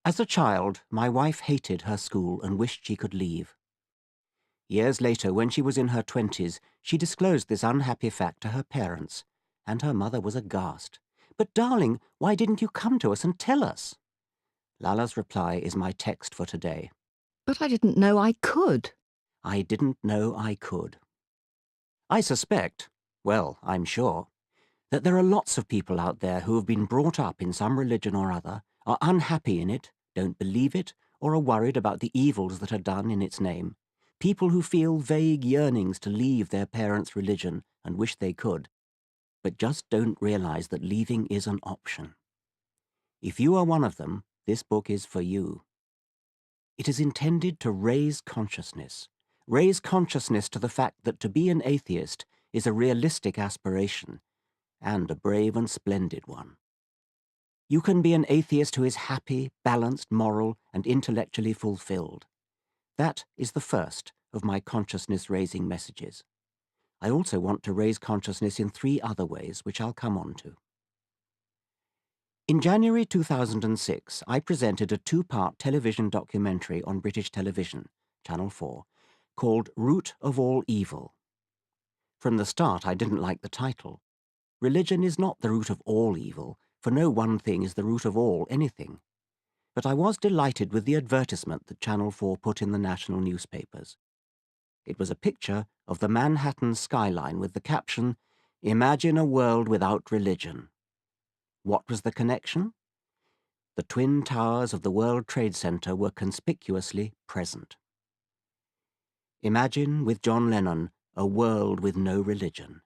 As a child, my wife hated her school and wished she could leave. Years later, when she was in her 20s, she disclosed this unhappy fact to her parents, and her mother was aghast. "But darling, why didn't you come to us and tell us?" Lala's reply is my text for today. But I didn't know I could. I didn't know I could. I suspect, well, I'm sure, that there are lots of people out there who have been brought up in some religion or other, are unhappy in it, don't believe it, or are worried about the evils that are done in its name. People who feel vague yearnings to leave their parents' religion and wish they could, but just don't realize that leaving is an option. If you are one of them, this book is for you. It is intended to raise consciousness to the fact that to be an atheist is a realistic aspiration, and a brave and splendid one. You can be an atheist who is happy, balanced, moral, and intellectually fulfilled. That is the first of my consciousness-raising messages. I also want to raise consciousness in 3 other ways, which I'll come on to. In January 2006, I presented a 2-part television documentary on British television, Channel 4, called Root of All Evil. From the start, I didn't like the title. Religion is not the root of all evil, for no one thing is the root of all anything. But I was delighted with the advertisement that Channel 4 put in the national newspapers. It was a picture of the Manhattan skyline with the caption, "Imagine a world without religion." What was the connection? The twin towers of the World Trade Center were conspicuously present. Imagine, with John Lennon, a world with no religion.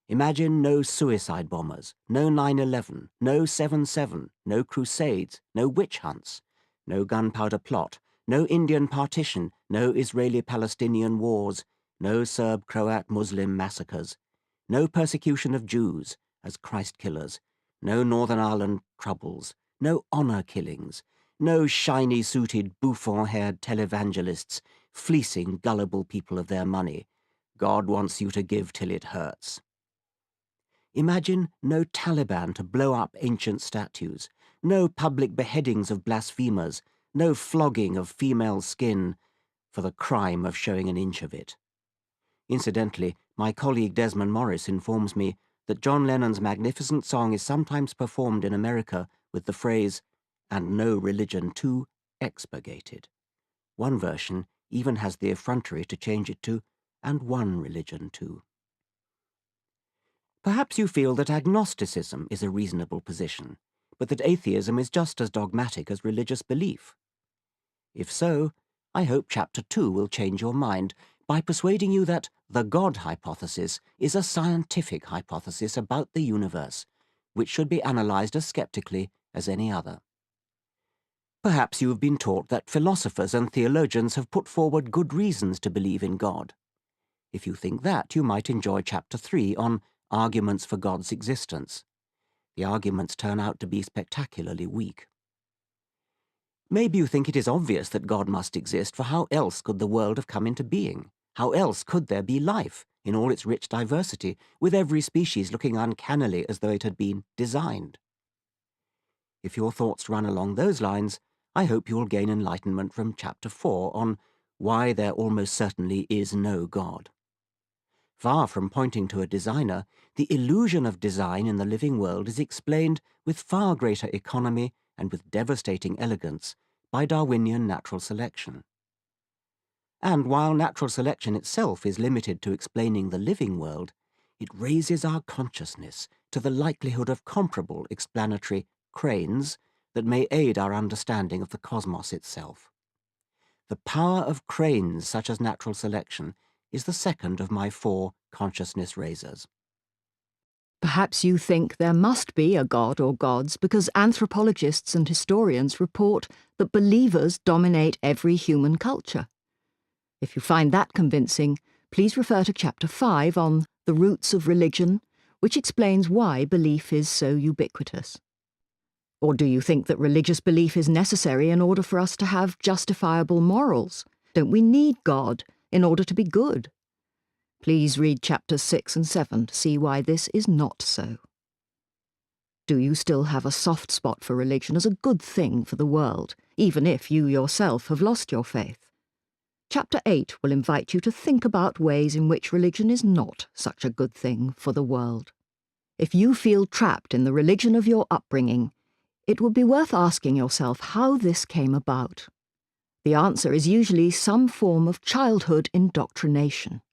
Imagine no suicide bombers, no 9/11, no 7/7, no crusades, no witch hunts, no gunpowder plot, no Indian partition, no Israeli-Palestinian wars, no Serb-Croat-Muslim massacres, no persecution of Jews as Christ killers, no Northern Ireland troubles, no honor killings, no shiny-suited, bouffon-haired televangelists fleecing gullible people of their money. God wants you to give till it hurts. Imagine no Taliban to blow up ancient statues, no public beheadings of blasphemers, no flogging of female skin for the crime of showing an inch of it. Incidentally, my colleague Desmond Morris informs me that John Lennon's magnificent song is sometimes performed in America with the phrase, "and no religion too," expurgated. One version even has the effrontery to change it to, "and one religion too." Perhaps you feel that agnosticism is a reasonable position, but that atheism is just as dogmatic as religious belief. If so, I hope Chapter 2 will change your mind by persuading you that the God hypothesis is a scientific hypothesis about the universe, which should be analyzed as skeptically as any other. Perhaps you have been taught that philosophers and theologians have put forward good reasons to believe in God. If you think that, you might enjoy Chapter 3 on arguments for God's existence. The arguments turn out to be spectacularly weak. Maybe you think it is obvious that God must exist, for how else could the world have come into being? How else could there be life, in all its rich diversity, with every species looking uncannily as though it had been designed? If your thoughts run along those lines, I hope you will gain enlightenment from Chapter 4 on why there almost certainly is no God. Far from pointing to a designer, the illusion of design in the living world is explained with far greater economy and with devastating elegance by Darwinian natural selection. And while natural selection itself is limited to explaining the living world, it raises our consciousness to the likelihood of comparable explanatory cranes that may aid our understanding of the cosmos itself. The power of cranes such as natural selection is the second of my 4 consciousness raisers. Perhaps you think there must be a god or gods because anthropologists and historians report that believers dominate every human culture. If you find that convincing, please refer to Chapter 5 on the roots of religion, which explains why belief is so ubiquitous. Or do you think that religious belief is necessary in order for us to have justifiable morals? Don't we need God in order to be good? Please read Chapters 6 and 7 to see why this is not so. Do you still have a soft spot for religion as a good thing for the world, even if you yourself have lost your faith? Chapter 8 will invite you to think about ways in which religion is not such a good thing for the world. If you feel trapped in the religion of your upbringing, it would be worth asking yourself how this came about. The answer is usually some form of childhood indoctrination.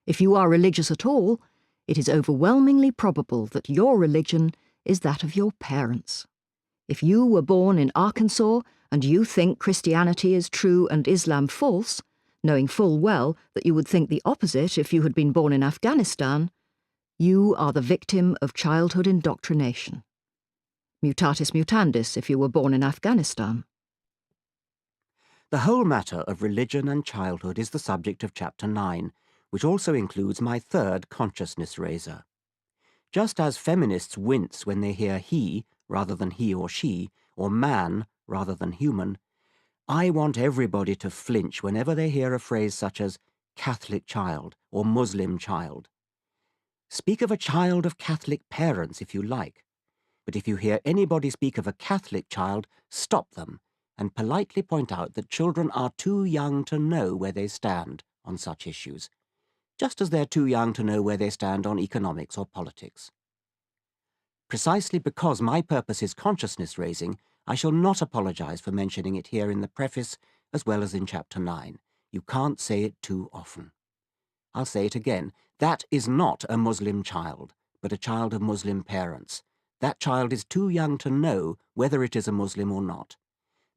If you are religious at all, it is overwhelmingly probable that your religion is that of your parents. If you were born in Arkansas and you think Christianity is true and Islam false, knowing full well that you would think the opposite if you had been born in Afghanistan, you are the victim of childhood indoctrination. Mutatis mutandis if you were born in Afghanistan. The whole matter of religion and childhood is the subject of Chapter 9, which also includes my third consciousness raiser. Just as feminists wince when they hear he rather than he or she, or man rather than human, I want everybody to flinch whenever they hear a phrase such as Catholic child or Muslim child. Speak of a child of Catholic parents if you like, but if you hear anybody speak of a Catholic child, stop them and politely point out that children are too young to know where they stand on such issues, just as they're too young to know where they stand on economics or politics. Precisely because my purpose is consciousness-raising, I shall not apologize for mentioning it here in the preface as well as in Chapter 9. You can't say it too often. I'll say it again. That is not a Muslim child, but a child of Muslim parents. That child is too young to know whether it is a Muslim or not.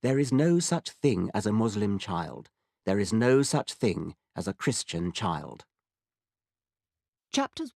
There is no such thing as a Muslim child. There is no such thing as a Christian child. Chapters